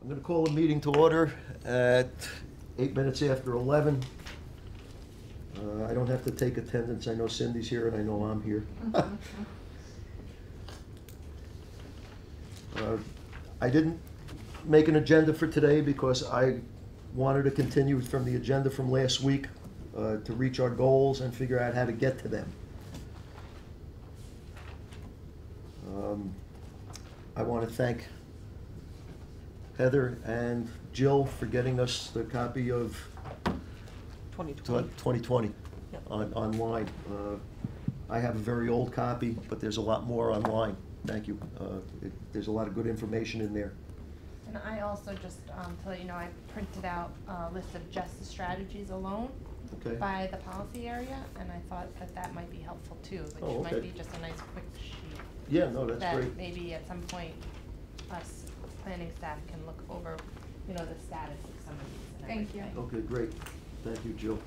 I'm going to call the meeting to order at 8 minutes after 11. I don't have to take attendance. I know Cindy's here and I know I'm here. I didn't make an agenda for today because I wanted to continue from the agenda from last week to reach our goals and figure out how to get to them. I want to thank Heather and Jill for getting us the copy of 2020 Yep. online. I have a very old copy, but there's a lot more online. Thank you. There's a lot of good information in there. And I also just, to let you know, I printed out a list of just the strategies alone Okay. by the policy area, and I thought that that might be helpful too, which Oh, okay. might be just a nice quick sheet. Yeah, no, that's that great. maybe at some point, us planning staff can look over, you know, the status of some of these and Thank you. everything. Okay, great. Thank you, Jill.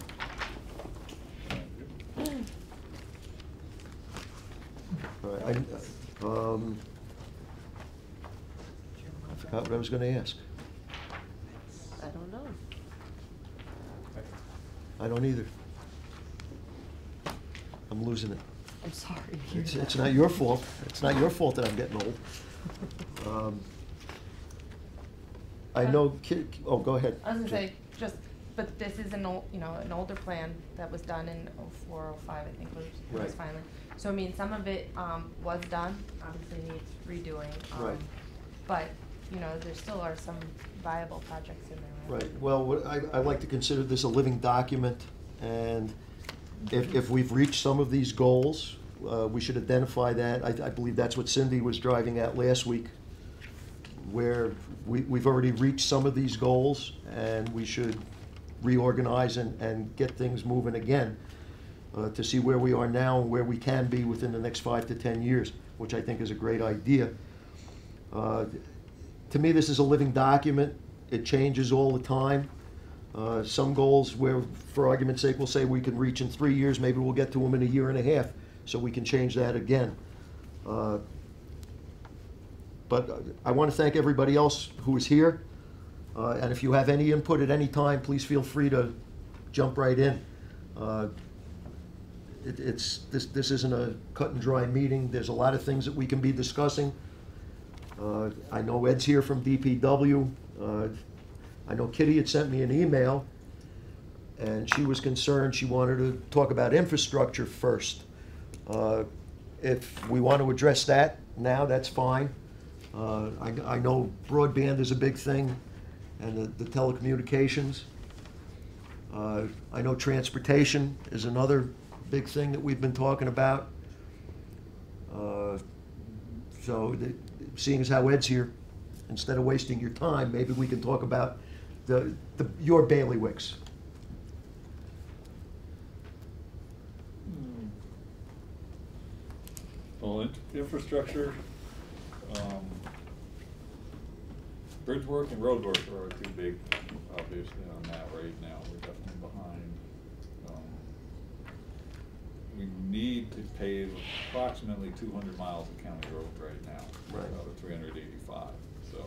All right, I forgot what I was going to ask. I don't know. I don't either. I'm losing it. I'm sorry to hear that. It's not your fault. It's not your fault that I'm getting old. I know, oh, go ahead. I was gonna say, just, but this is an old, you know, an older plan that was done in '04, '05, I think was Right. finally. So, I mean, some of it, was done, obviously needs redoing. Right. But, you know, there still are some viable projects in there. Right, well, I like to consider this a living document, and if we've reached some of these goals, we should identify that. I believe that's what Cindy was driving at last week, where we've already reached some of these goals, and we should reorganize and get things moving again to see where we are now and where we can be within the next 5 to 10 years, which I think is a great idea. To me, this is a living document. It changes all the time. Some goals where, for argument's sake, we'll say we can reach in 3 years, maybe we'll get to them in a year and a half, so we can change that again. But I want to thank everybody else who is here. And if you have any input at any time, please feel free to jump right in. This isn't a cut and dry meeting. There's a lot of things that we can be discussing. I know Ed's here from DPW. I know Kitty had sent me an email, and she was concerned. She wanted to talk about infrastructure first. If we want to address that now, that's fine. I know broadband is a big thing, and the telecommunications. I know transportation is another big thing that we've been talking about. Seeing as how Ed's here, instead of wasting your time, maybe we can talk about your bailiwicks. Well, infrastructure, bridge work and road work are too big, obviously, on that right now. We're definitely behind. We need to pave approximately 200 miles of county road right now. Right. Out of 385, so.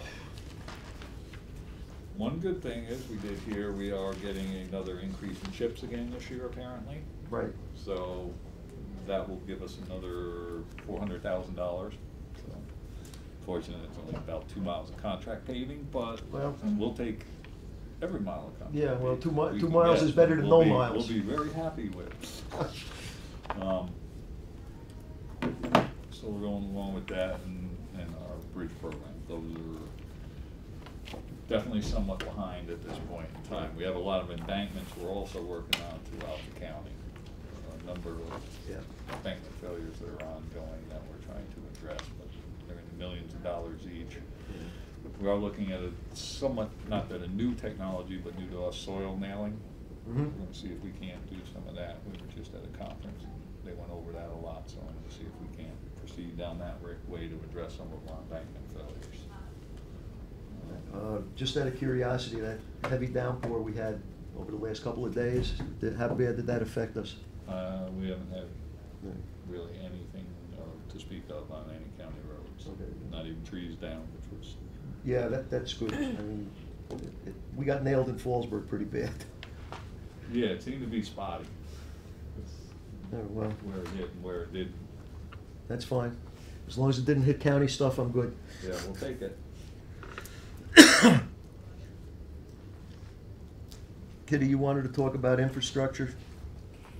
One good thing is we did hear we are getting another increase in chips again this year, apparently. Right. So that will give us another $400,000. So fortunately, it's only about 2 miles of contract paving, but we'll take every mile of contract. Yeah, well, paving 2 miles is better than no miles. We'll be very happy with. So we're going along with that and our bridge program. Those are definitely somewhat behind at this point in time. We have a lot of embankments we're also working on throughout the county. A number of embankment failures that are ongoing that we're trying to address, but they're in the millions of dollars each. We are looking at a somewhat, not that a new technology, but new to us, soil nailing. We're going to see if we can't do some of that. We were just at a conference and they went over that a lot, so I'm going to see if we can't proceed down that way to address some of our embankment failures. Just out of curiosity, that heavy downpour we had over the last couple of days, how bad did that affect us? We haven't had really anything to speak of on any county roads. Okay. Not even trees down, which was, Yeah, that's good. I mean, we got nailed in Fallsburg pretty bad. yeah, it seemed to be spotty. Oh, well, Where it hit and where it didn't. that's fine. As long as it didn't hit county stuff, I'm good. Yeah, we'll take it. Kitty, you wanted to talk about infrastructure?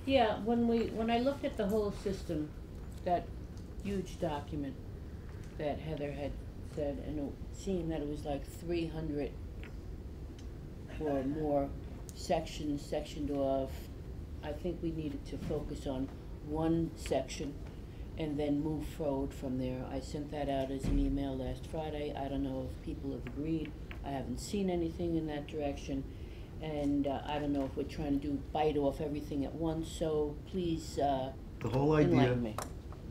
Yeah, when I looked at the whole system, that huge document that Heather had said, and seeing that it was like 300 or more sections sectioned off, I think we needed to focus on one section and then move forward from there. I sent that out as an email last Friday. I don't know if people have agreed. I haven't seen anything in that direction. And I don't know if we're trying to bite off everything at once, so please The whole idea, enlighten me.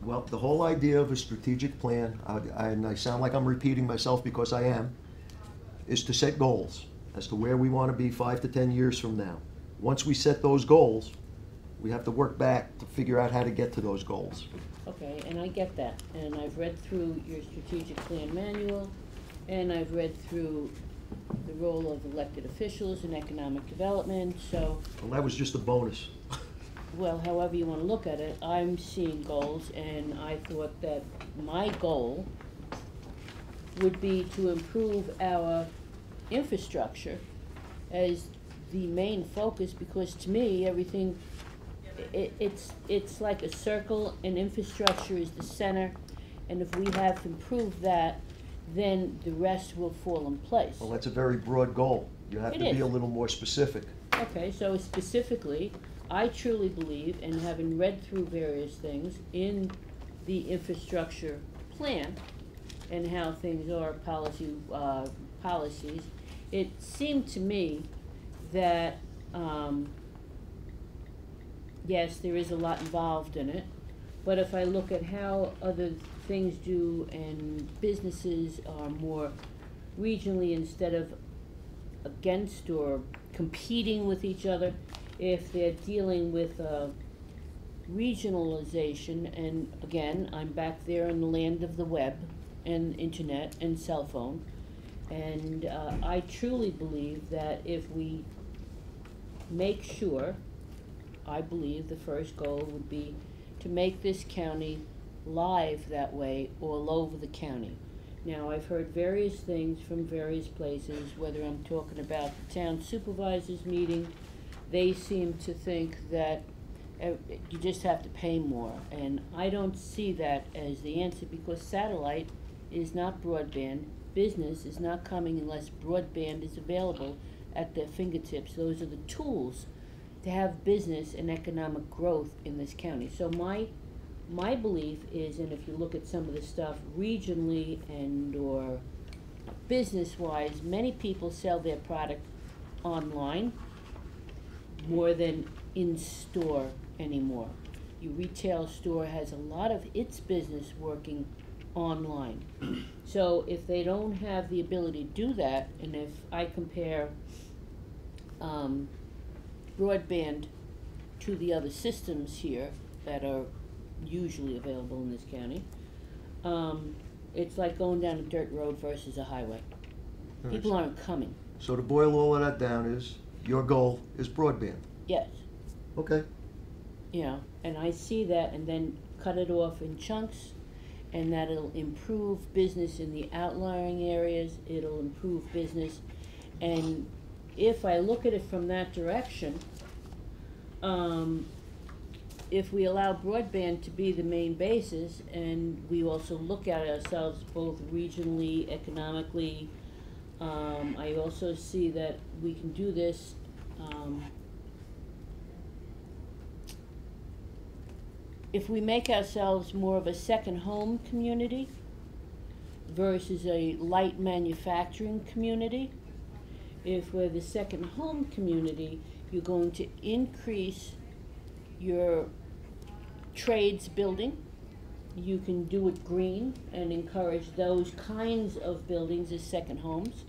well, the whole idea of a strategic plan, and I sound like I'm repeating myself because I am, is to set goals as to where we want to be 5 to 10 years from now. Once we set those goals, we have to work back to figure out how to get to those goals. Okay, and I get that, and I've read through your strategic plan manual, and I've read through the role of elected officials in economic development, so, Well, that was just a bonus. well, however you wanna look at it, I'm seeing goals, and I thought that my goal would be to improve our infrastructure as the main focus, because to me, everything, it's like a circle, and infrastructure is the center, and if we have improved that, then the rest will fall in place. Well, that's a very broad goal. You have It to be is. a little more specific. Okay, so specifically, I truly believe, and having read through various things in the infrastructure plan and how things are policies, it seemed to me that, yes, there is a lot involved in it, but if I look at how other things do and businesses are more regionally instead of against or competing with each other, if they're dealing with regionalization, and again, I'm back there in the land of the web and internet and cell phone, and I truly believe that if we make sure, I believe the first goal would be to make this county live that way all over the county. Now, I've heard various things from various places, whether I'm talking about the town supervisors meeting, they seem to think that you just have to pay more, and I don't see that as the answer, because satellite is not broadband, business is not coming unless broadband is available at their fingertips. Those are the tools to have business and economic growth in this county. So my belief is, and if you look at some of the stuff regionally and or business-wise, many people sell their product online more than in-store anymore. Your retail store has a lot of its business working online. So if they don't have the ability to do that, and if I compare broadband to the other systems here that are usually available in this county, it's like going down a dirt road versus a highway. All right. People aren't coming. So to boil all of that down is, your goal is broadband. Yes, Okay. you know, and I see that, and then cut it off in chunks, and that'll improve business in the outlying areas, it'll improve business, and if I look at it from that direction, if we allow broadband to be the main basis, and we also look at ourselves both regionally, economically, I also see that we can do this, if we make ourselves more of a second home community versus a light manufacturing community, if we're the second home community, you're going to increase your trades building. You can do it green and encourage those kinds of buildings as second homes.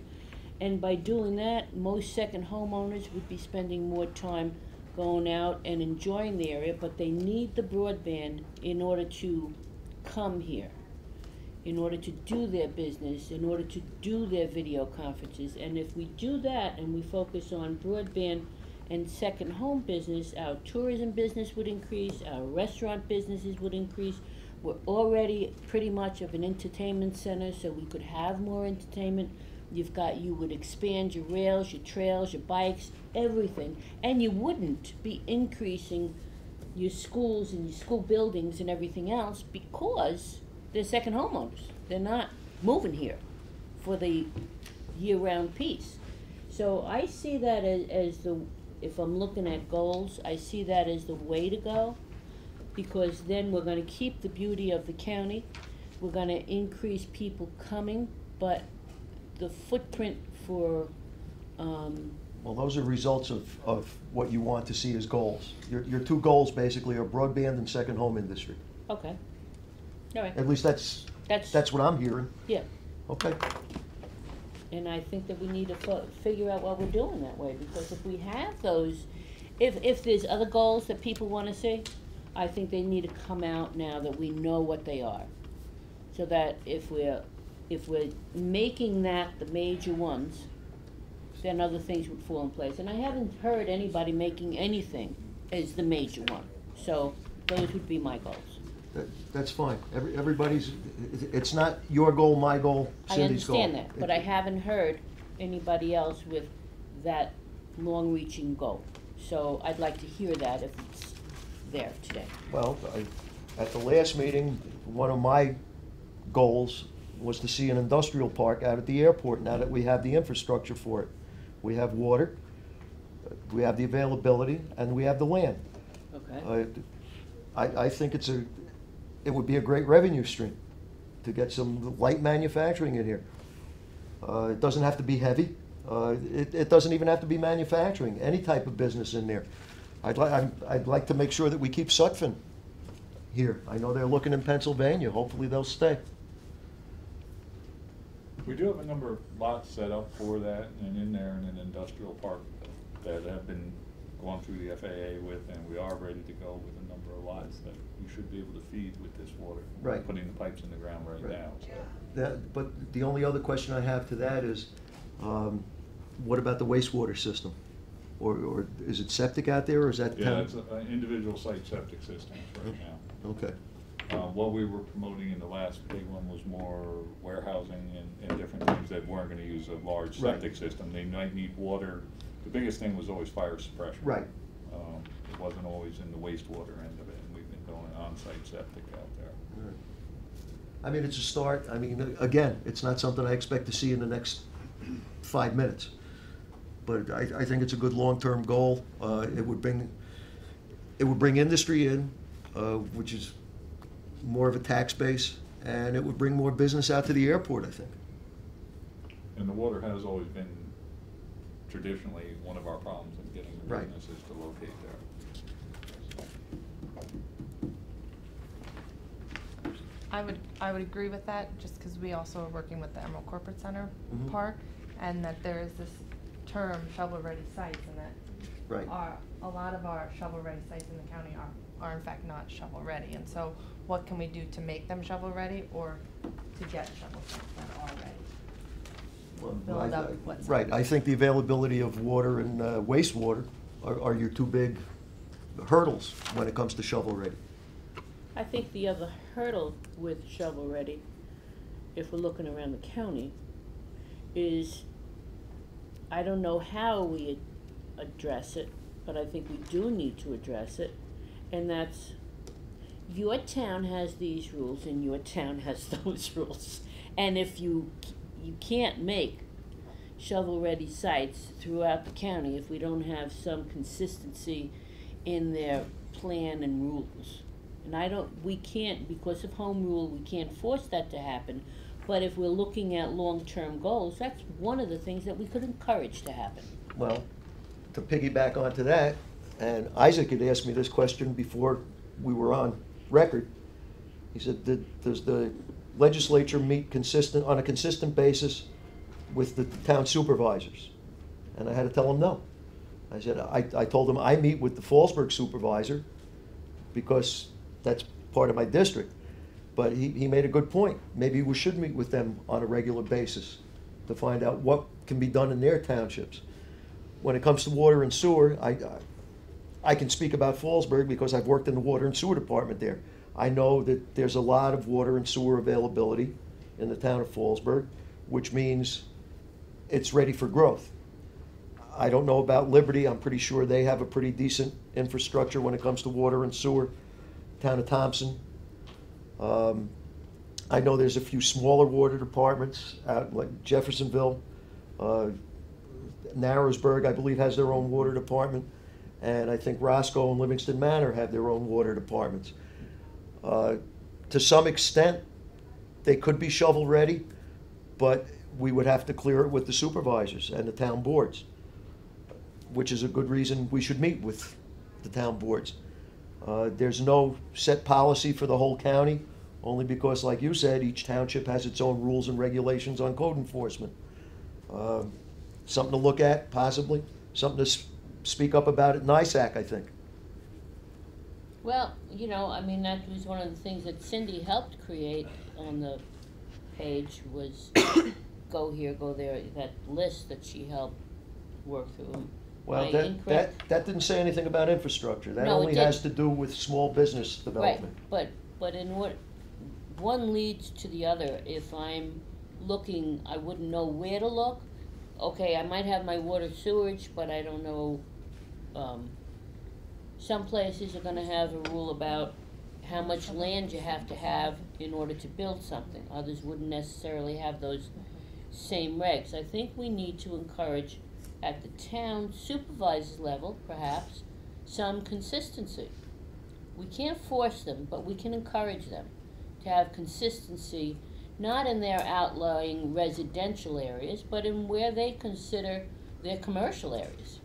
And by doing that, most second homeowners would be spending more time going out and enjoying the area, but they need the broadband in order to come here. in order to do their business, in order to do their video conferences. And if we do that and we focus on broadband and second home business, our tourism business would increase, our restaurant businesses would increase. We're already pretty much of an entertainment center, so we could have more entertainment. You would expand your rails, your trails, your bikes, everything. And you wouldn't be increasing your schools and your school buildings and everything else because they're second homeowners. They're not moving here for the year-round piece. So I see that as if I'm looking at goals, I see that as the way to go, because then we're gonna keep the beauty of the county, we're gonna increase people coming, but the footprint for, Well, those are results of what you want to see as goals. Your two goals basically are broadband and second home industry. okay, all right, At least that's what I'm hearing. yeah. Okay. And I think that we need to figure out what we're doing that way, because if we have those, if there's other goals that people wanna see, I think they need to come out now that we know what they are. So that if we're making that the major ones, then other things would fall in place. And I haven't heard anybody making anything as the major one. So those would be my goals. That's fine. Everybody's, it's not your goal, my goal, I Cindy's goal. understand that, but I haven't heard anybody else with that long-reaching goal. So I'd like to hear that if it's there today. Well, at the last meeting, one of my goals was to see an industrial park out at the airport now that we have the infrastructure for it. We have water, we have the availability, and we have the land. Okay. I think it would be a great revenue stream to get some light manufacturing in here. It doesn't have to be heavy. It doesn't even have to be manufacturing, any type of business in there. I'd like to make sure that we keep Sutphen here. I know they're looking in Pennsylvania. Hopefully they'll stay. We do have a number of lots set up for that, and in there in an industrial park that have been gone through the FAA with, and we are ready to go with a number of lots that we should be able to feed with this water. We're Right. putting the pipes in the ground right now, so. But the only other question I have to that is, what about the wastewater system? Or is it septic out there, or is that? Yeah, it's an individual site septic systems right now. Okay. What we were promoting in the last big one was more warehousing and different things that weren't gonna use a large Right. septic system. They might need water. The biggest thing was always fire suppression. Right. It wasn't always in the wastewater end of it, and we've been going on-site septic out there. I mean, it's a start. I mean, again, it's not something I expect to see in the next 5 minutes. But I think it's a good long-term goal. It would bring industry in, which is more of a tax base, and it would bring more business out to the airport, I think. And the water has always been traditionally one of our problems in getting the Right. businesses to locate there. I would agree with that, just because we also are working with the Emerald Corporate Center Mhm. Park, and that there is this term shovel-ready sites, and that Right. a lot of our shovel-ready sites in the county are in fact not shovel-ready, and so what can we do to make them shovel-ready, or to get shovel sites that are ready? Build up what's. Right, I think the availability of water and wastewater are your two big hurdles when it comes to shovel-ready. I think the other hurdle with shovel-ready, if we're looking around the county, is I don't know how we address it, but I think we do need to address it, and that's your town has these rules and your town has those rules. And if you can't make shovel-ready sites throughout the county if we don't have some consistency in their plan and rules. And we can't, because of home rule, we can't force that to happen. But if we're looking at long-term goals, that's one of the things that we could encourage to happen. Well, to piggyback onto that, and Isaac had asked me this question before we were on record. He said, does the legislature meet on a consistent basis with the town supervisors? And I had to tell him no. I said, I told him I meet with the Fallsburg supervisor because that's part of my district. But he made a good point. Maybe we should meet with them on a regular basis to find out what can be done in their townships. When it comes to water and sewer, I can speak about Fallsburg because I've worked in the water and sewer department there. I know that there's a lot of water and sewer availability in the town of Fallsburg, which means it's ready for growth. I don't know about Liberty. I'm pretty sure they have a pretty decent infrastructure when it comes to water and sewer. Town of Thompson. I know there's a few smaller water departments out like Jeffersonville. Narrowsburg, I believe, has their own water department. And I think Roscoe and Livingston Manor have their own water departments. To some extent, they could be shovel-ready, but we would have to clear it with the supervisors and the town boards, which is a good reason we should meet with the town boards. There's no set policy for the whole county, only because, like you said, each township has its own rules and regulations on code enforcement. Something to look at, possibly. Something to speak up about at NISAC, I think. Well, you know, I mean, that was one of the things that Cindy helped create on the page was go here, go there, that list that she helped work through. Well, that didn't say anything about infrastructure. That No, it only has to do with small business development. Right, but in what, one leads to the other. If I'm looking, I wouldn't know where to look. Okay, I might have my water sewage, but I don't know, some places are gonna have a rule about how much land you have to have in order to build something. Others wouldn't necessarily have those same regs. I think we need to encourage, at the town supervisor level, perhaps, some consistency. We can't force them, but we can encourage them to have consistency, not in their outlying residential areas, but in where they consider their commercial areas.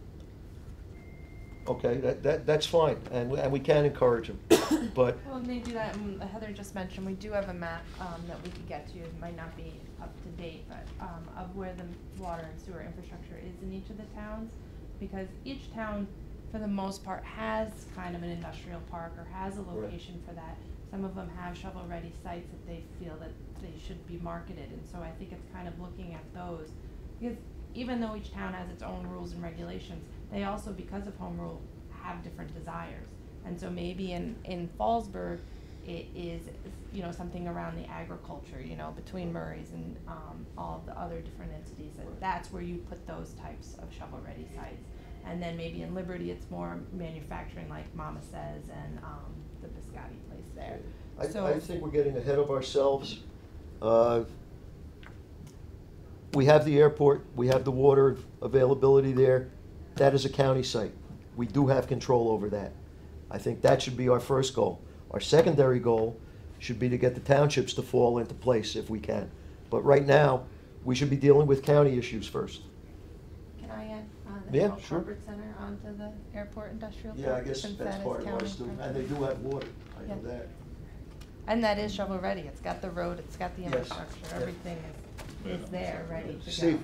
Okay, that's fine, and we can encourage them, but Well, and they do that, and Heather just mentioned, we do have a map, that we could get to, it might not be up to date, but, of where the water and sewer infrastructure is in each of the towns, because each town, for the most part, has kind of an industrial park or has a location for that. Some of them have shovel-ready sites that they feel that they should be marketed, and so I think it's kind of looking at those, because even though each town has its own rules and regulations, they also, because of home rule, have different desires. And so maybe in Fallsburg, it is, you know, something around the agriculture, you know, between Murray's and all of the other different entities, and that's where you put those types of shovel-ready sites. And then maybe in Liberty, it's more manufacturing, like Mama Says and the Biscotti place there. I think we're getting ahead of ourselves. We have the airport, we have the water availability there. That is a county site. We do have control over that. I think that should be our first goal. Our secondary goal should be to get the townships to fall into place if we can. But right now, we should be dealing with county issues first. Can I add the Yeah, Health sure. Comfort Center onto the airport industrial park? Yeah, I guess since that's that is part of county us too. And controlled? they do have water, I know Yeah. that. And that is shovel-ready, it's got the road, it's got the Yes. infrastructure, Yeah. everything is there, ready to go. Steve?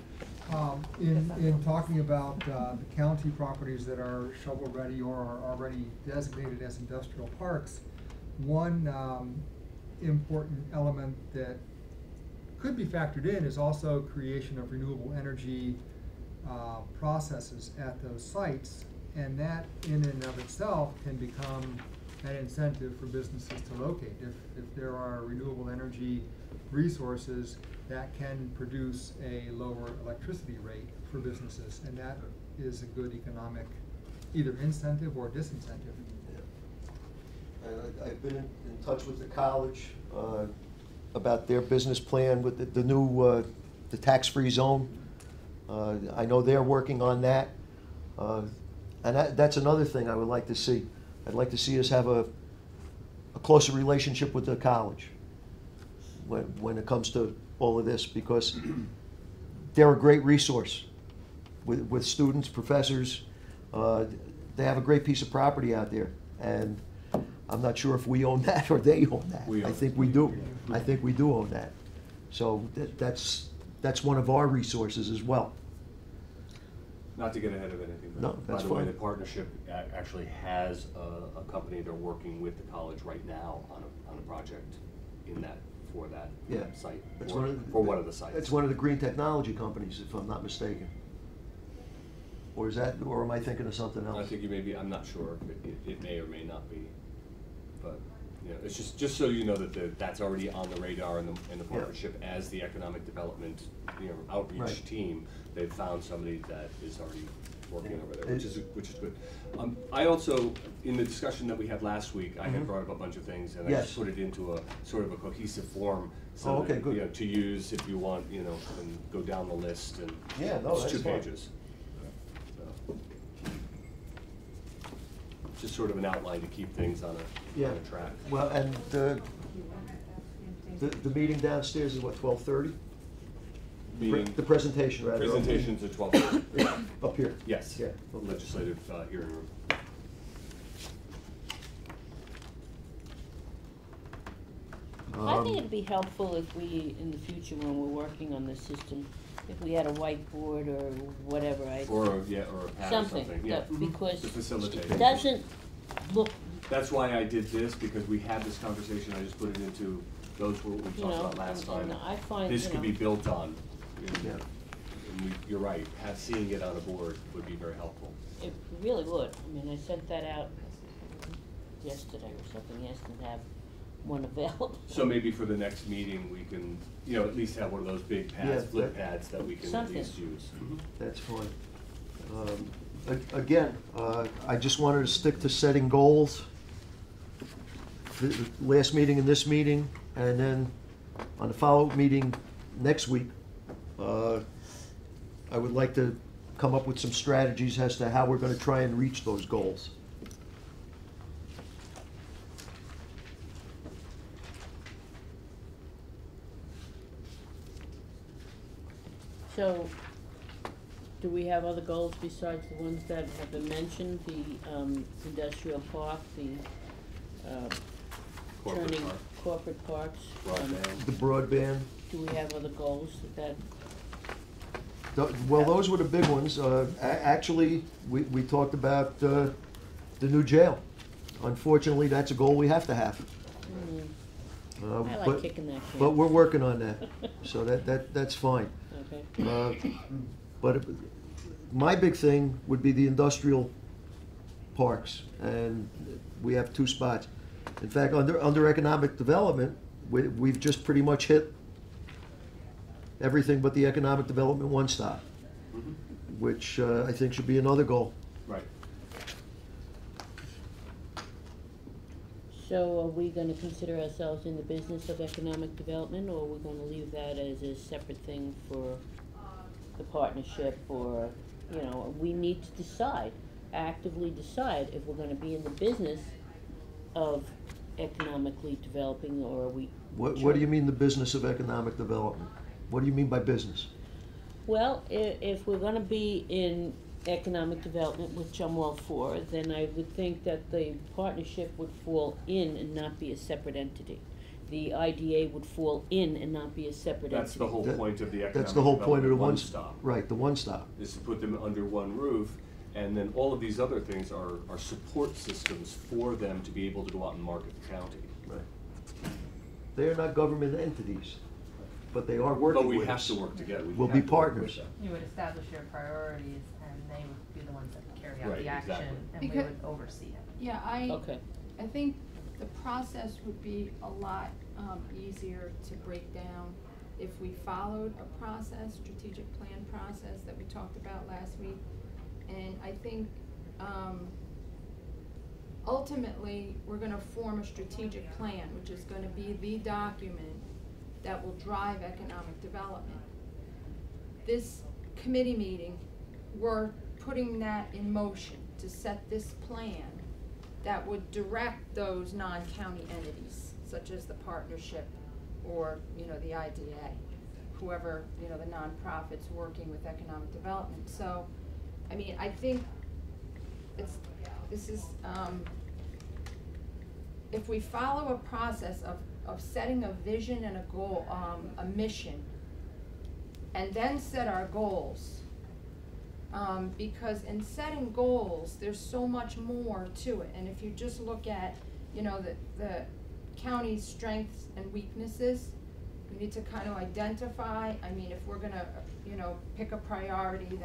In talking about the county properties that are shovel-ready or are already designated as industrial parks, one important element that could be factored in is also creation of renewable energy processes at those sites, and that in and of itself can become an incentive for businesses to locate. If there are renewable energy resources that can produce a lower electricity rate for businesses, and that is a good economic either incentive or disincentive. I've been in touch with the college about their business plan with the new the tax-free zone. I know they're working on that, and that's another thing I would like to see. I'd like to see us have a closer relationship with the college when it comes to all of this, because they're a great resource with students, professors. They have a great piece of property out there, and I'm not sure if we own that or they own that. I think we do. I think we do own that. So that's one of our resources as well. Not to get ahead of anything, No, but by that's the way, fine. the partnership actually has a company they're working with the college right now on a project in that, for that Yeah. site, It's for, one of the- for one of the sites. It's one of the green technology companies, if I'm not mistaken. Or is that, or am I thinking of something else? I think you may be, I'm not sure, it may or may not be, but, you know, it's just so you know that that's already on the radar in the partnership as the economic development, you know, outreach Right. team. They've found somebody that is already working over there, It- which is good. I also, in the discussion that we had last week, I had Mhm. brought up a bunch of things, and I Yes. just put it into a sort of a cohesive form. So Oh, okay, that, good. you know, to use if you want, you know, and go down the list, and Yeah, no, it's that's 2 fine. pages. So, just sort of an outline to keep things on Yeah. a track. Well, and the meeting downstairs is what, 12:30? Meeting, The presentation, rather. presentations at 12:30. Yeah, up here. Yes, Yeah, okay. legislative hearing room. I think it'd be helpful if we, in the future, when we're working on this system, if we had a whiteboard or whatever, Or a pad or something, yeah. that, because To facilitate. it doesn't look, That's why I did this, because we had this conversation, I just put it into, those were what we you talked know, about last time. and I find, This you could be know, built on. Yeah. And you're right, seeing it on a board would be very helpful. it really would. I mean, I sent that out yesterday or something, asked them to have one available. So maybe for the next meeting, we can, you know, at least have one of those big pads, Yeah, flip that- pads that we can at Something. least use. That's fine. Again, I just wanted to stick to setting goals. The last meeting and this meeting, and then on the follow-up meeting next week, I would like to come up with some strategies as to how we're gonna try and reach those goals. So, do we have other goals besides the ones that have been mentioned, the, industrial park, the, Corporate turning park. corporate parks? Broadband. The broadband, Do we have other goals that, well, those were the big ones. Actually, we talked about the new jail. Unfortunately, that's a goal we have to have. I like But- kicking that can. But we're working on that, so that's fine. Okay, But my big thing would be the industrial parks, and we have 2 spots. In fact, under economic development, we've just pretty much hit everything but the economic development one-stop, Mhm. which I think should be another goal. Right. so are we gonna consider ourselves in the business of economic development, or are we gonna leave that as a separate thing for the partnership, or, you know, we need to decide, actively decide if we're gonna be in the business of economically developing, or are we? What do you mean the business of economic development? What do you mean by business? Well, if we're gonna be in economic development, which I'm all for, then I would think that the partnership would fall in and not be a separate entity. The IDA would fall in and not be a separate entity. That's the whole That- point of the economic That's the whole point of the development one stop. Right, the one-stop. Is to put them under one roof, and then all of these other things are support systems for them to be able to go out and market the county. Right. They are not government entities, but they are working But we with have us. to work together. We We'll have be to work with partners. them. You would establish your priorities, and they would be the ones that would carry out Right, the action, exactly. and we Because- would oversee it. Yeah, Okay, I think the process would be a lot easier to break down if we followed a process, strategic plan process that we talked about last week. And I think ultimately, we're gonna form a strategic plan, which is gonna be the document that will drive economic development. This committee meeting, we're putting that in motion to set this plan that would direct those non-county entities, such as the partnership or, you know, the IDA, whoever, you know, the nonprofits working with economic development. So, I mean, I think this is, if we follow a process of setting a vision and a goal, a mission, and then set our goals, because in setting goals, there's so much more to it. And if you just look at, you know, the county's strengths and weaknesses. We need to kind of identify, I mean, if we're gonna, you know, pick a priority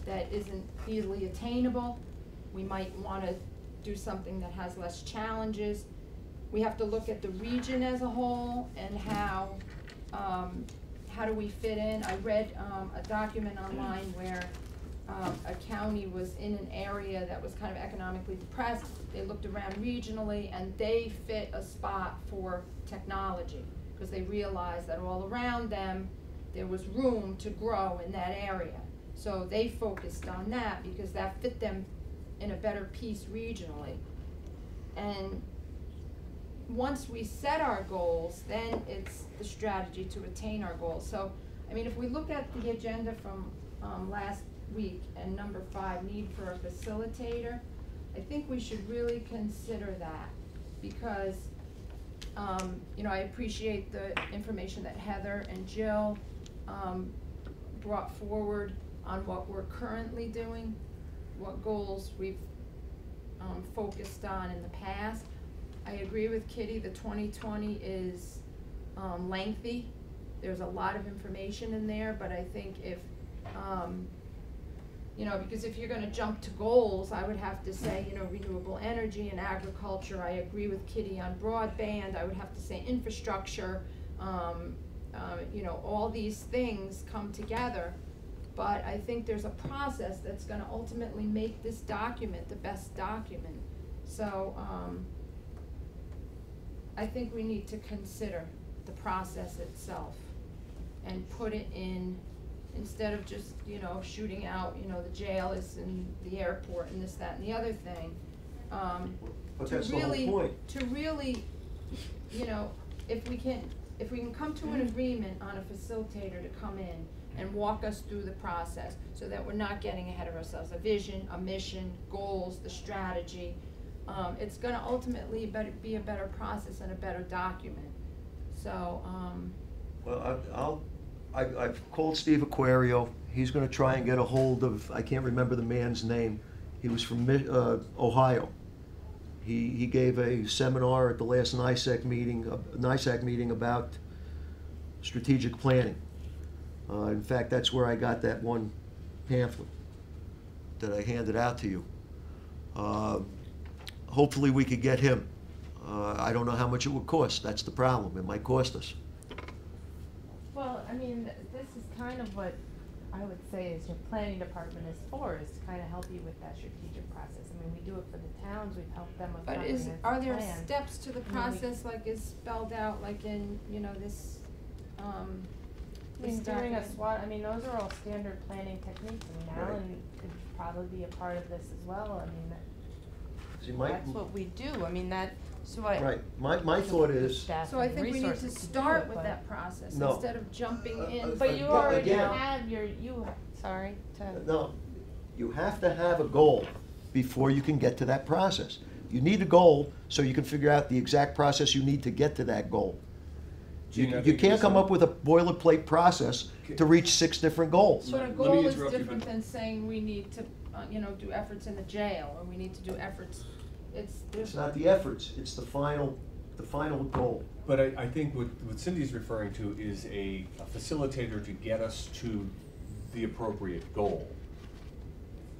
that isn't easily attainable, we might wanna do something that has less challenges. We have to look at the region as a whole and how do we fit in. I read a document online where a county was in an area that was kind of economically depressed. They looked around regionally and they fit a spot for technology because they realized that all around them there was room to grow in that area. So they focused on that because that fit them in a better piece regionally. And once we set our goals, then it's the strategy to attain our goals. So, I mean, if we look at the agenda from last week and number 5, need for a facilitator, I think we should really consider that because, you know, I appreciate the information that Heather and Jill brought forward on what we're currently doing, what goals we've focused on in the past. I agree with Kitty, the 2020 is lengthy. There's a lot of information in there, but I think if, you know, because if you're gonna jump to goals, I would have to say, you know, renewable energy and agriculture. I agree with Kitty on broadband. I would have to say infrastructure. You know, all these things come together. But I think there's a process that's gonna ultimately make this document the best document. So, I think we need to consider the process itself and put it in, instead of just, you know, shooting out, you know, the jail is in the airport and this, that, and the other thing. But that's the whole point. To really, you know, if we can come to an agreement on a facilitator to come in and walk us through the process so that we're not getting ahead of ourselves, a vision, a mission, goals, the strategy, it's gonna ultimately be a better process and a better document. So, Well, I've called Steve Aquario. He's gonna try and get a hold of, I can't remember the man's name. He was from Ohio. He gave a seminar at the last NISAC meeting about strategic planning. In fact, that's where I got that one pamphlet that I handed out to you. Hopefully we could get him. I don't know how much it would cost. That's the problem. It might cost us. Well, I mean, this is kind of what I would say is your planning department is for, is to kind of help you with that strategic process. I mean, we do it for the towns, we've helped them with but comprehensive are there plans. steps to the I mean, process like is spelled out like in, you know, this, I mean, this doing a document? SWOT, I mean, those are all standard planning techniques. I mean, Right. Alan could probably be a part of this as well. I mean, See, my- that's what we do. I mean, that, so I. Right. My thought is, Staff So I and think we need to resources do start it, with but- that process No. instead of jumping in. But you But already again- have sorry, no, you have to have a goal before you can get to that process. You need a goal so you can figure out the exact process you need to get to that goal. Gene, I You think can't there's come some- up with a boilerplate process to reach 6 different goals. But a Let me goal is interrupt you, different but- than saying we need to, you know, do efforts in the jail, or we need to do efforts, It's not the efforts, it's the final goal. But I think what Cindy's referring to is a facilitator to get us to the appropriate goal.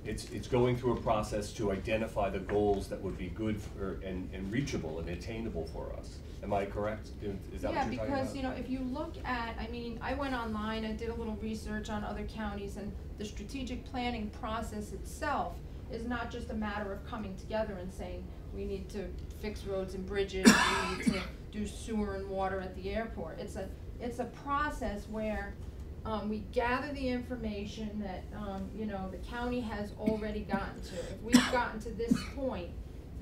It's going through a process to identify the goals that would be good for, and reachable and attainable for us. Am I correct? Is that what you're talking about? Yeah, because, you know, if you look at, I mean, I went online, I did a little research on other counties, and the strategic planning process itself is not just a matter of coming together and saying, we need to fix roads and bridges, we need to do sewer and water at the airport. It's a process where, we gather the information that, you know, the county has already gotten to. If we've gotten to this point,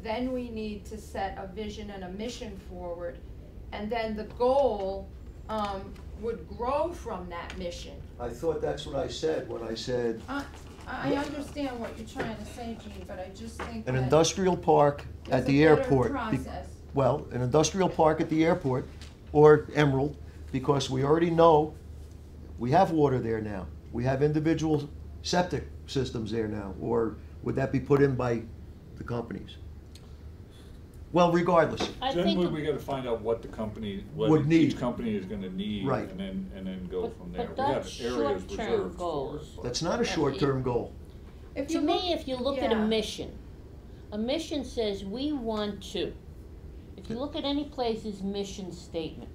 then we need to set a vision and a mission forward, and then the goal, would grow from that mission. I thought that's what I said when I said I understand what you're trying to say, Gene, but I just think an that industrial park at there's the a better airport. process. Well, an industrial park at the airport or Emerald, because we already know we have water there now. We have individual septic systems there now, or would that be put in by the companies? Well, regardless, I Then think. we gotta find out what the company, what Would need. each company is gonna need, Right. and then go But- from there. but We have that's areas short-term reserved for goals. it. but- that's not a short-term goal. If To you look- me, if you look at a yeah. mission says we want to. If you look at any place's mission statement,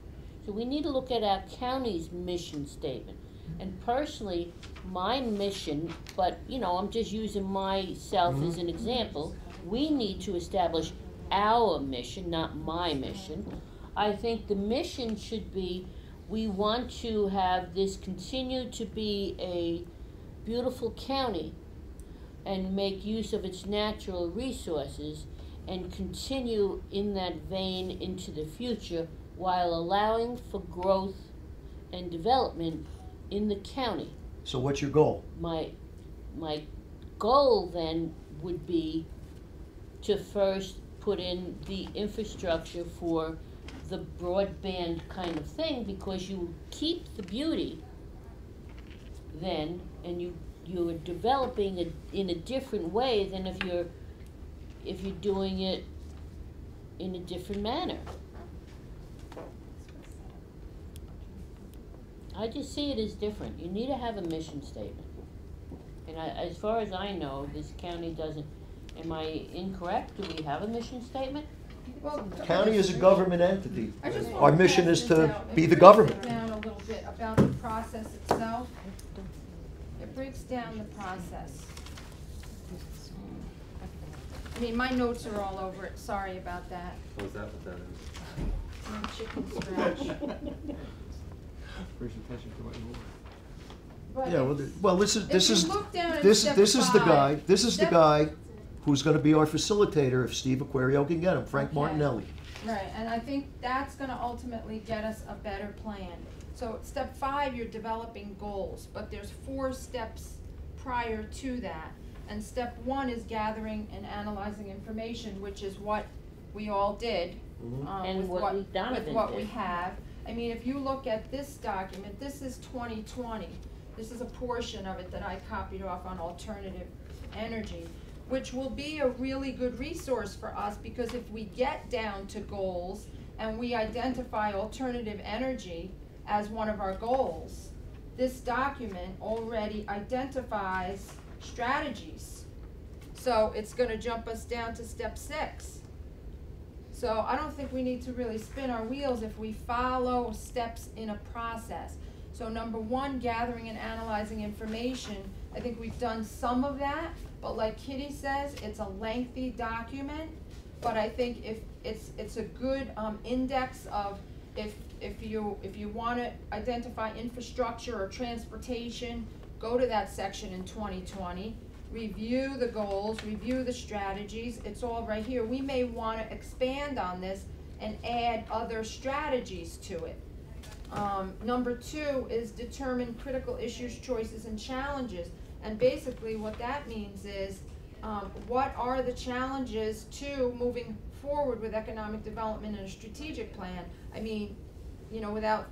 so we need to look at our county's mission statement. And personally, my mission, but you know, I'm just using myself as an example, we need to establish our mission, not my mission. I think the mission should be, we want to have this continue to be a beautiful county and make use of its natural resources and continue in that vein into the future while allowing for growth and development in the county. So what's your goal? My goal then would be to first put in the infrastructure for the broadband kind of thing, because you keep the beauty then, and you're developing it in a different way than if you're doing it in a different manner. I just see it as different. You need to have a mission statement. And as far as I know, this county doesn't. Am I incorrect? Do we have a mission statement? Well, County is a government entity. I just Our wanna mission pass is this to out. be It the breaks government. it down a little bit about the process itself. It breaks down the process. I mean, my notes are all over it, sorry about that. Was that what that is? My chicken scratch. But Yeah, well, this if is, you look down at this step is the guy, five, this is the step- guy who's gonna be our facilitator if Steve Aquario can get him, Frank Okay. Martinelli. Right, and I think that's gonna ultimately get us a better plan. So step 5, you're developing goals, but there's 4 steps prior to that. And step 1 is gathering and analyzing information, which is what we all did. And With what Donovan with what we did. have. I mean, if you look at this document, this is 2020. This is a portion of it that I copied off on alternative energy, which will be a really good resource for us, because if we get down to goals and we identify alternative energy as one of our goals, this document already identifies strategies. So it's gonna jump us down to step 6. So I don't think we need to really spin our wheels if we follow steps in a process. So number 1, gathering and analyzing information. I think we've done some of that, but like Kitty says, it's a lengthy document. But I think if it's a good index of if you want to identify infrastructure or transportation, go to that section in 2020. Review the goals, review the strategies, it's all right here. We may want to expand on this and add other strategies to it. Number 2 is determine critical issues, choices, and challenges. And basically what that means is, what are the challenges to moving forward with economic development and a strategic plan? I mean, you know, without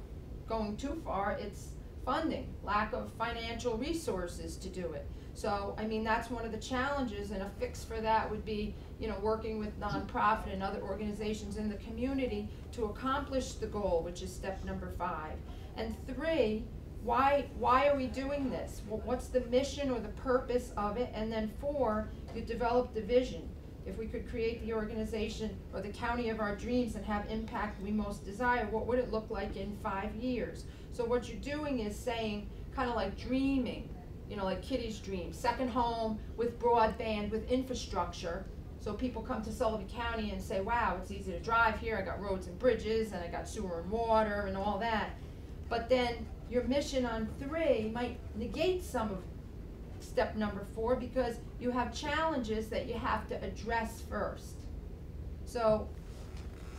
going too far, it's funding, lack of financial resources to do it. So, I mean, that's one of the challenges, and a fix for that would be, you know, working with nonprofit and other organizations in the community to accomplish the goal, which is step number 5. And 3, why are we doing this? What's the mission or the purpose of it? And then 4, you develop the vision. If we could create the organization or the county of our dreams and have impact we most desire, what would it look like in 5 years? So what you're doing is saying, kind of like dreaming, you know, like Kitty's dream, second home with broadband, with infrastructure. So people come to Sullivan County and say, wow, it's easy to drive here, I got roads and bridges, and I got sewer and water and all that. But then your mission on 3 might negate some of step number 4, because you have challenges that you have to address first. So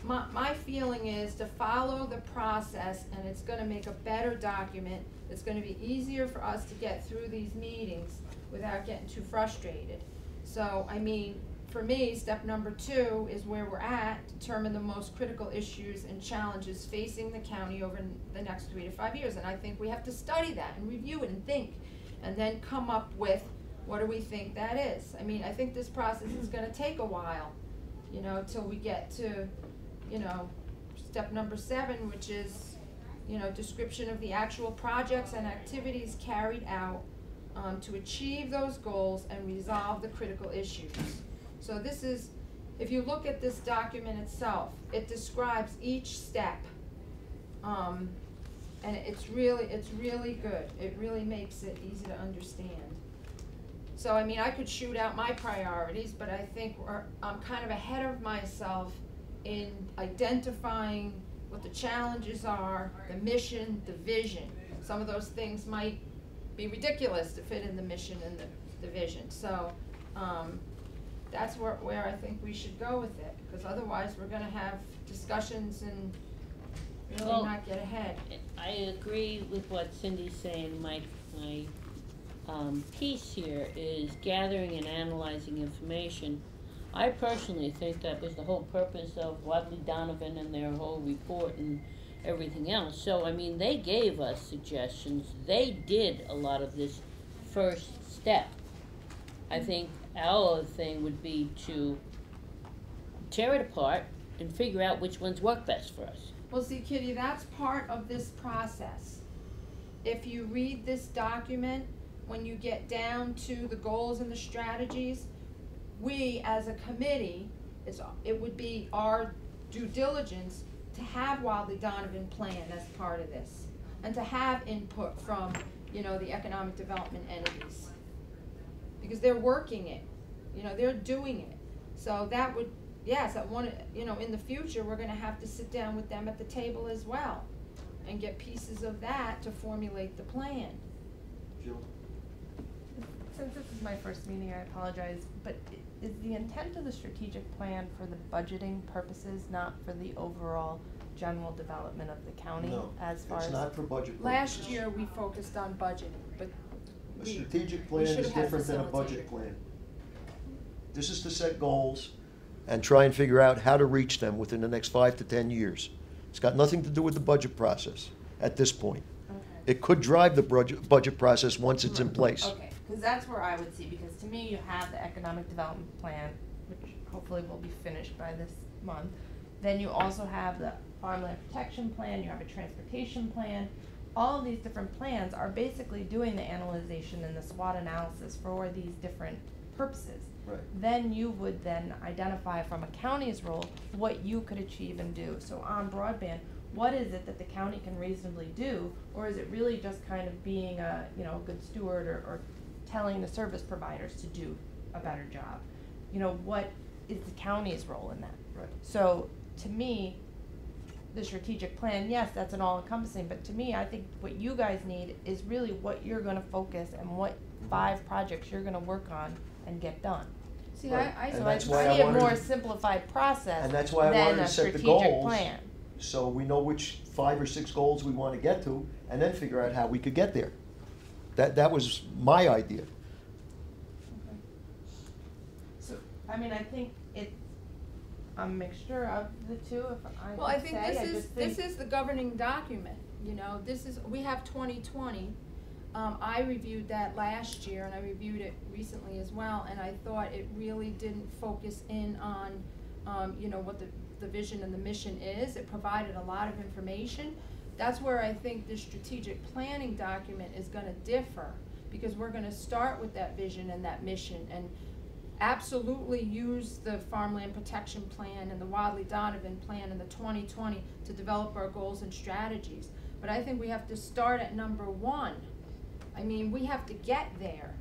my feeling is to follow the process, and it's gonna make a better document. It's gonna be easier for us to get through these meetings without getting too frustrated. So, I mean, for me, step number 2 is where we're at, determine the most critical issues and challenges facing the county over the next 3 to 5 years. And I think we have to study that and review it and think, and then come up with what do we think that is. I mean, I think this process is gonna take a while. you know, till we get to, you know, step number 7, which is, you know, description of the actual projects and activities carried out to achieve those goals and resolve the critical issues. So this is, if you look at this document itself, it describes each step. And it's really good. It really makes it easy to understand. So, I mean, I could shoot out my priorities, but I think I'm kind of ahead of myself in identifying what the challenges are, the mission, the vision. Some of those things might be ridiculous to fit in the mission and the vision. So, that's where I think we should go with it, because otherwise we're gonna have discussions and really Well, not get ahead. I agree with what Cindy's saying. My piece here is gathering and analyzing information. I personally think that was the whole purpose of Wadley Donovan and their whole report and everything else. So, I mean, they gave us suggestions. They did a lot of this first step. I think our thing would be to tear it apart and figure out which ones work best for us. Well, see, Kitty, that's part of this process. If you read this document, when you get down to the goals and the strategies, we as a committee, it would be our due diligence to have Wadley Donovan plan as part of this, and to have input from, you know, the economic development entities. Because they're working it, you know, they're doing it. So that would, yes, you know, in the future, we're gonna have to sit down with them at the table as well and get pieces of that to formulate the plan. Jill? Since this is my first meeting, I apologize, but is the intent of the strategic plan for the budgeting purposes, not for the overall general development of the county? No, as far it's as not for budget purposes. Last year, we focused on budgeting, but A strategic plan should is have had different than a budget facilitator. plan. This is to set goals and try and figure out how to reach them within the next 5 to 10 years. It's got nothing to do with the budget process at this point. Okay. It could drive the budget process once it's in place. Okay, because that's where I would see, because to me, you have the economic development plan, which hopefully will be finished by this month. Then you also have the farmland protection plan, you have a transportation plan. All of these different plans are basically doing the analyzation and the SWOT analysis for these different purposes. Right. Then you would then identify from a county's role what you could achieve and do. So on broadband, what is it that the county can reasonably do, or is it really just kind of being a, you know, a good steward, or telling the service providers to do a better job? You know, what is the county's role in that? Right. So to me, the strategic plan, yes, that's an all-encompassing, but to me, I think what you guys need is really what you're gonna focus and what 5 projects you're gonna work on and get done. see, Right. I And So that's I why I see a wanted more to- simplified process And that's why I than wanted a to set the strategic goals, plan. so we know which 5 or 6 goals we want to get to, and then figure out how we could get there. That was my idea. So, I mean, I think it's a mixture of the two, if I Well, I could think say. this is the governing document, you know, we have 2020. I reviewed that last year, and I reviewed it recently as well, and I thought it really didn't focus in on, you know, what the vision and the mission is. It provided a lot of information. That's where I think the strategic planning document is gonna differ, because we're gonna start with that vision and that mission, and absolutely use the farmland protection plan and the Wadley Donovan plan and the 2020 to develop our goals and strategies. But I think we have to start at number 1. I mean, we have to get there.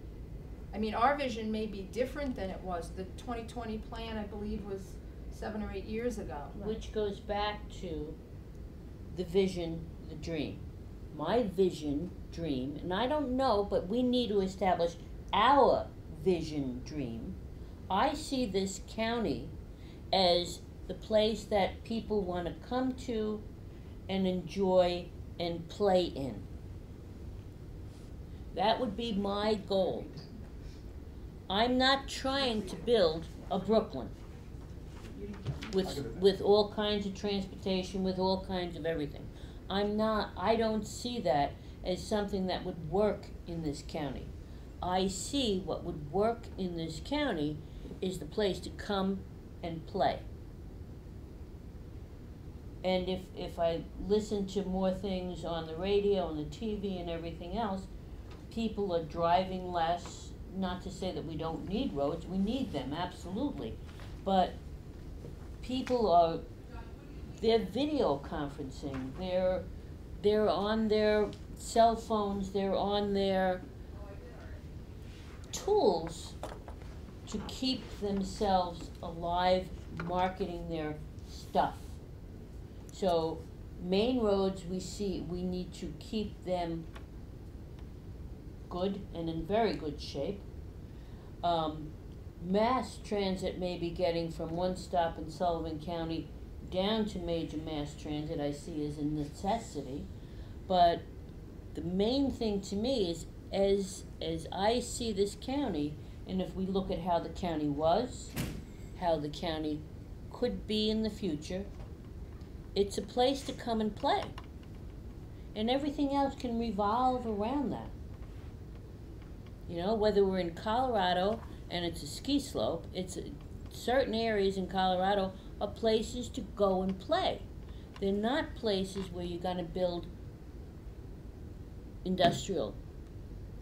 I mean, our vision may be different than it was. The 2020 plan, I believe, was 7 or 8 years ago. Which goes back to the vision, the dream. My vision, dream, and I don't know, but we need to establish our vision, dream. I see this county as the place that people want to come to and enjoy and play in. That would be my goal. I'm not trying to build a Brooklyn with all kinds of transportation, with all kinds of everything. I don't see that as something that would work in this county. I see what would work in this county is the place to come and play. And if I listen to more things on the radio and the TV and everything else, people are driving less. Not to say that we don't need roads, we need them, absolutely. But people they're video conferencing, they're on their cell phones, they're on their tools to keep themselves alive, marketing their stuff. So main roads, we need to keep them good and in very good shape. Mass transit may be getting from one stop in Sullivan County down to major mass transit, I see as a necessity. But the main thing to me is, as I see this county, and if we look at how the county was, how the county could be in the future, it's a place to come and play. And everything else can revolve around that. You know, whether we're in Colorado and it's a ski slope, certain areas in Colorado are places to go and play. They're not places where you're gonna build industrial.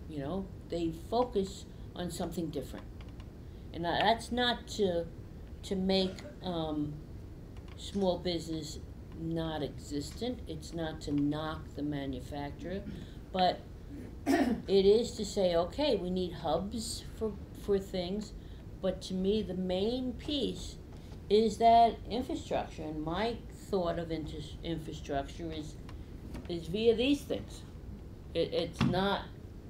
You know, they focus on something different. And that's not to make small business not existent. It's not to knock the manufacturer, but it is to say, okay, we need hubs for things, but to me the main piece is that infrastructure. And my thought of infrastructure is via these things. It's not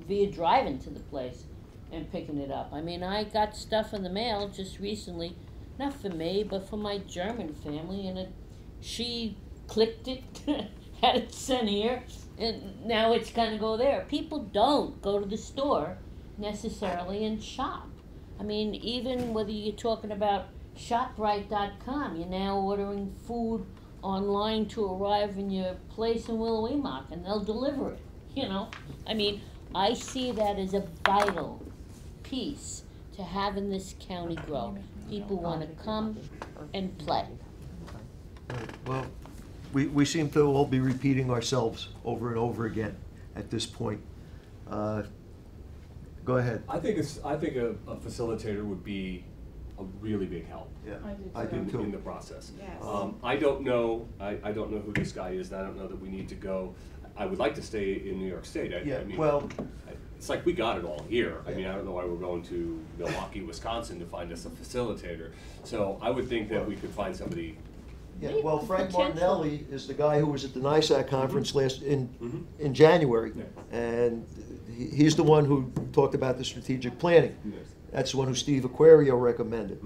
via driving to the place and picking it up. I mean, I got stuff in the mail just recently, not for me, but for my German family, and she clicked it, had it sent here, and now it's gonna go there. People don't go to the store necessarily and shop. I mean, even whether you're talking about ShopRite.com, you're now ordering food online to arrive in your place in Willow-Weemock, and they'll deliver it, you know? I mean, I see that as a vital piece to having this county grow. People want to come and play. Well, we seem to all be repeating ourselves over and over again at this point. Go ahead. I think a facilitator would be a really big help. Yeah, I do too. In the process. Yes. I don't know who this guy is, and I don't know that we need to go. I would like to stay in New York State. I mean, well, it's like we got it all here. I mean, I don't know why we're going to Milwaukee, Wisconsin to find us a facilitator. So I would think that we could find somebody. yeah, well, Frank Potential. Martinelli is the guy who was at the NISAC conference in January, Yeah. and he's the one who talked about the strategic planning. That's the one who Steve Aquario recommended.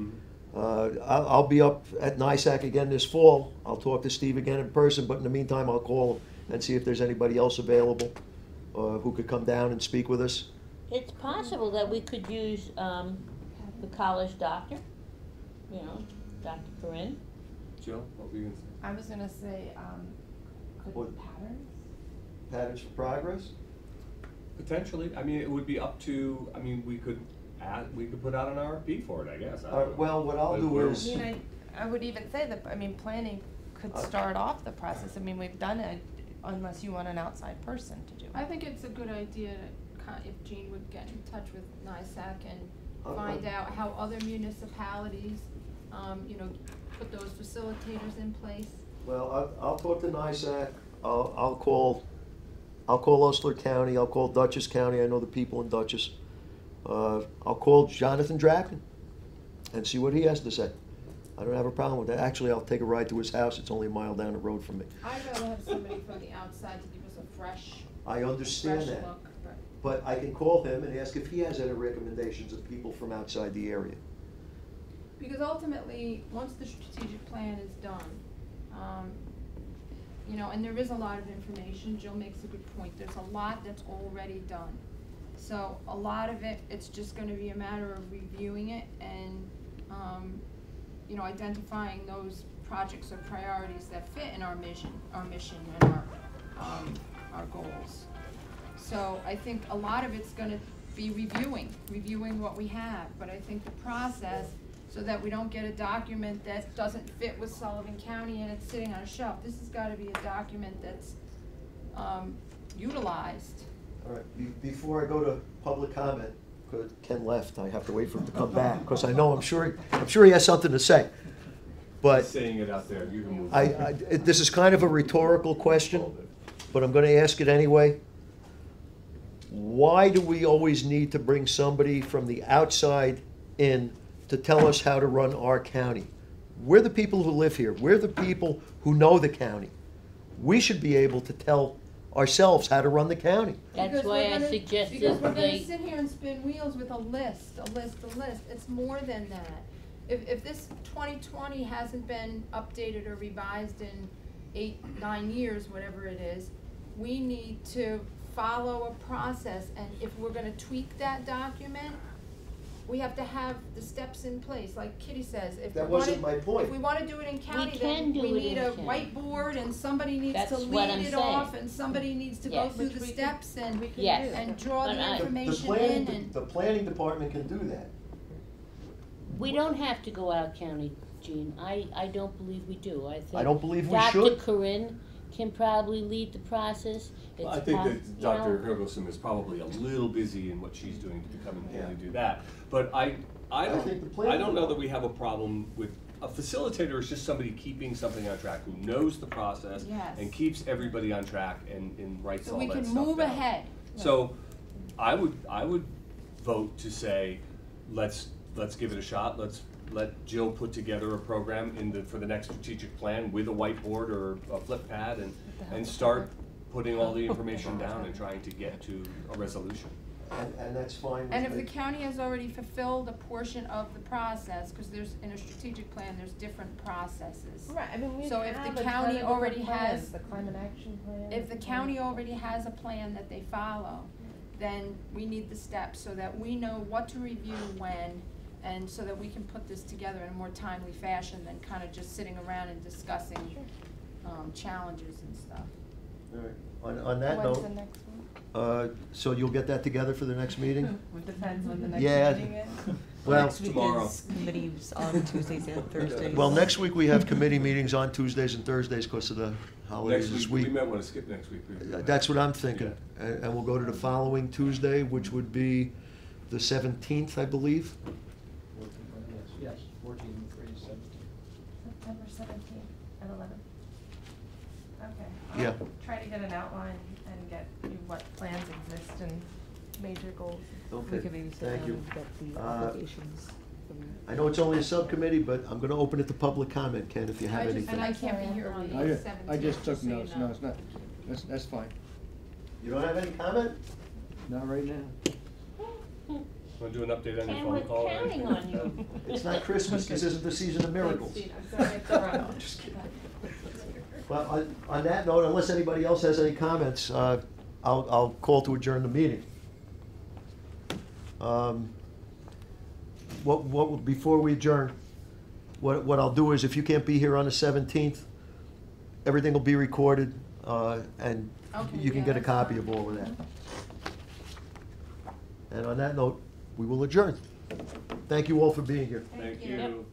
I'll be up at NISAC again this fall. I'll talk to Steve again in person, but in the meantime, I'll call him and see if there's anybody else available who could come down and speak with us. It's possible that we could use the college doctor, you know, Dr. Corinne. Jill, what were you going to say? I was gonna say, What? patterns? Patterns for Progress? Potentially. I mean, it would be up to. I mean, we could put out an RFP for it. I guess. I don't know. Well, what I'll do I is, mean, I would even say that, I mean, planning could start off the process. I mean, we've done it, unless you want an outside person to do it. I think it's a good idea if Jean would get in touch with NISAC and Okay. find out how other municipalities, you know, put those facilitators in place. well, I'll talk to NISAC. I'll call Ustler County. I'll call Dutchess County. I know the people in Dutchess. I'll call Jonathan Draken and see what he has to say. I don't have a problem with that. Actually, I'll take a ride to his house. It's only a mile down the road from me. I'd rather have somebody from the outside to give us a fresh I understand look. that. But I can call him and ask if he has any recommendations of people from outside the area. Because ultimately, once the strategic plan is done, you know, and there is a lot of information, Jill makes a good point, there's a lot that's already done. So a lot of it, it's just gonna be a matter of reviewing it and, you know, identifying those projects or priorities that fit in our mission and our goals. So I think a lot of it's gonna be reviewing what we have, but I think the process so that we don't get a document that doesn't fit with Sullivan County and it's sitting on a shelf. This has gotta be a document that's, utilized. All right, before I go to public comment, 'cause Ken left, I have to wait for him to come back, because I know, I'm sure he has something to say. But Saying it out there, you can move. this is kind of a rhetorical question, but I'm gonna ask it anyway. Why do we always need to bring somebody from the outside in to tell us how to run our county? We're the people who live here. We're the people who know the county. We should be able to tell ourselves how to run the county. That's Because why we're I gonna- suggested Because we're gonna they, sit here and spin wheels with a list. It's more than that. If this 2020 hasn't been updated or revised in 8, 9 years, whatever it is, we need to follow a process, and if we're gonna tweak that document, we have to have the steps in place, like Kitty says, if we That wanna, wasn't my point. if we wanna do it in county, can then do we it need in a county. whiteboard, and somebody needs to That's what I'm lead it saying. off, and somebody needs to go Yes. through Which the we could- steps and, we could Yes. do. and draw But the I- information in, and. The planning department can do that. we don't have to go out county, Gene. I don't believe we do. I think I don't believe we Dr. should. Corinne can probably lead the process. Well, I It's think pos- that you Dr. know, Hergelson is probably a little busy in what she's doing to come in Yeah. and do that. But I think the planning don't know that we have a problem with, a facilitator is just somebody keeping something on track, who knows the process Yes. and keeps everybody on track and writes So all we that can stuff move down. ahead. So I would vote to say, let's give it a shot, let Jill put together a program for the next strategic plan with a whiteboard or a flip pad and start putting all the information down and trying to get to a resolution. And that's fine with me. And if the county has already fulfilled a portion of the process, because there's, in a strategic plan, there's different processes. Right, I mean, we So if have the a ton county of already different plans, has- the climate action plan. If the county already has a plan that they follow, then we need the steps so that we know what to review when, and so that we can put this together in a more timely fashion than kind of just sitting around and discussing, challenges and stuff. All right. On that When's the note, next one? so you'll get that together for the next meeting? It depends when the next Yeah. meeting is. Well, Next week tomorrow. is committees on Tuesdays and Thursdays. well, next week we have committee meetings on Tuesdays and Thursdays because of the holidays Next this week, week. we might want to skip next week. That's what I'm thinking. And we'll go to the following Tuesday, which would be the 17th, I believe. Yes, 14, 3, 17. September 17th and 11th. Okay. Yeah. I'll try to get an outline and get you what plans exist and major goals. We could maybe sit Thank down you. and get the Uh, obligations from. I know it's only a subcommittee, but I'm going to open it to public comment, Ken, if you have anything. And I can't be here on the I 17th. just took so you notes, know. no, it's not, that's fine, You don't have any comment? not right now. Want to do an update on your Ken, phone we're call? or counting anything? on you. It's not Christmas, this isn't the season of miracles. I'm sorry, I have to run. No, I'm just kidding. Well, on that note, unless anybody else has any comments, I'll call to adjourn the meeting. Before we adjourn, what I'll do is, if you can't be here on the 17th, everything will be recorded, and Okay, you can yeah, get a that's copy fine. of all of that. And on that note, we will adjourn. Thank you all for being here. Thank you. you.